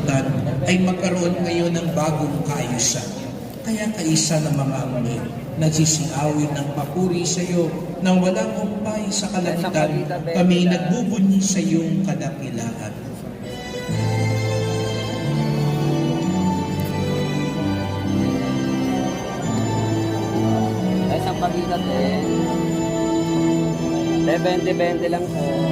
kalungkutan ay magkaroon ngayon ng bagong kaayusan. Kaya kaisa ng mga anghel, nagsisiawit ng papuri sa iyo nang walang humpay sa kalangitan, kami nagbubunyi sa iyong kadakilaan. Guys, ang pagitan 20-20 lang po.